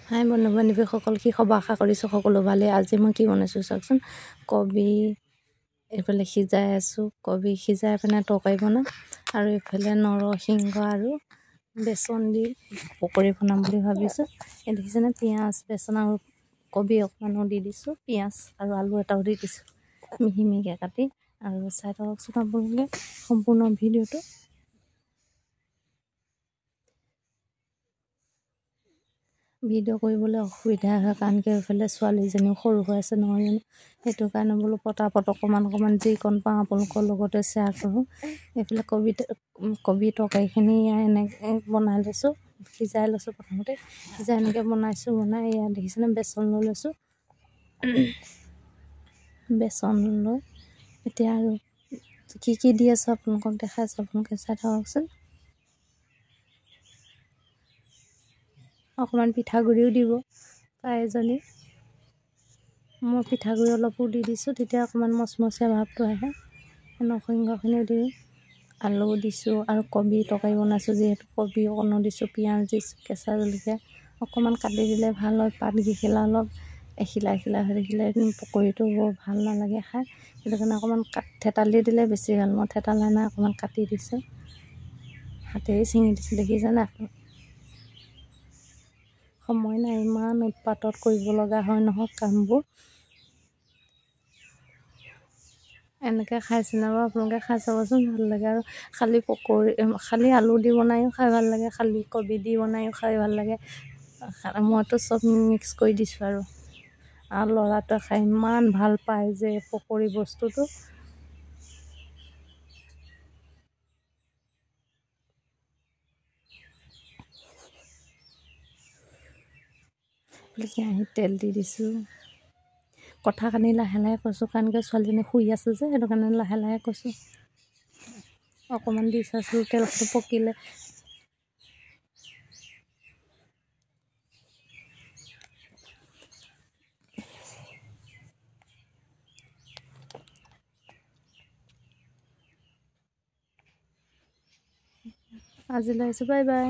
হাই বন্ধু বান্ধৱীসকল, কি খবৰ? আশা কৰিছোঁ সকলো ভালেই। আজি মই কি বনাইছোঁ চাওকচোন। কবি এইফালে সিজাই আছোঁ, কবি সিজাই পিনে তৰকাৰী বনাম, আৰু এইফালে নৰসিংহ আৰু বেচন দি পকৰি বনাম বুলি ভাবিছোঁ। এই দেখিছেনে, পিঁয়াজ বেচন আৰু কবি অকণমানো দি দিছোঁ, পিঁয়াজ আৰু আলু এটাও দি দিছোঁ মিহি মিহিকৈ কাটি। আৰু চাই থাককচোন আপোনালোকে সম্পূৰ্ণ ভিডিঅ'টো। ভিডিঅ' কৰিবলৈ অসুবিধা হয় কাৰণ কি এইফালে ছোৱালীজনীও সৰু হৈ আছে নহয় জানো, সেইটো কাৰণে বোলো পটাপট অকণমান যিকণ পাওঁ আপোনালোকৰ লগতে শ্বেয়াৰ কৰোঁ। এইফালে কবি তৰকাৰীখিনি এনেকৈ বনাই লৈছোঁ, সিজাই লৈছোঁ। প্ৰথমতে সিজাই এনেকৈ বনাই ইয়াত দেখিছেনে বেচন লৈ লৈছোঁ। বেচন লৈ এতিয়া আৰু কি দি আছোঁ আপোনালোকক দেখাইছোঁ, আপোনালোকে চাই থাককচোন। অকণমান পিঠাগুড়িও দিব পাৰে এজনী, মই পিঠাগুড়ি অলপো দি দিছোঁ, তেতিয়া অকণমান মচমচীয়া ভাৱটো আহে। নৰসিংহখিনিও দি আলু দিছোঁ আৰু কবি তৰকাৰী বনাইছোঁ যিহেতু কবি অকণো দিছোঁ, পিঁয়াজ দিছোঁ, কেঁচা জলকীয়া অকণমান কাটি দিলে ভাল হয়। পাত কেইখিলা অলপ এখিলা এখিলা হৈ থাকিলে পকৰিটো বৰ ভাল নালাগে খাই, সেইটো কাৰণে অকণমান থেতালি দিলে বেছি ভাল। মই থেতালা নাই, অকণমান কাটি দিছোঁ, হাতেৰে ছিঙি দিছোঁ। দেখিছেনে আপুনি? সময় নাই, ইমান উৎপাতত কৰিব লগা হয় নহয় কামবোৰ। এনেকৈ খাইছেনে বাৰু আপোনালোকে? খাই চাবচোন, ভাল লাগে। আৰু খালী আলু দি বনায়ো খাই ভাল লাগে, খালী কবি দি বনায়ো খাই ভাল লাগে। মইতো চব মিক্স কৰি দিছোঁ আৰু ল'ৰাটোৱে খাই ইমান ভাল পায় যে পকৰি বস্তুটো। কেৰাহীত তেল দি দিছোঁ। কথাখিনি লাহে লাহে কৈছোঁ কাৰণ কি ছোৱালীজনী শুই আছে যে, সেইটো কাৰণে লাহে লাহে কৈছোঁ। অকণমান দি চাইছোঁ, তেলটো পকিলে আজিলৈ আহিছোঁ, বাই বাই।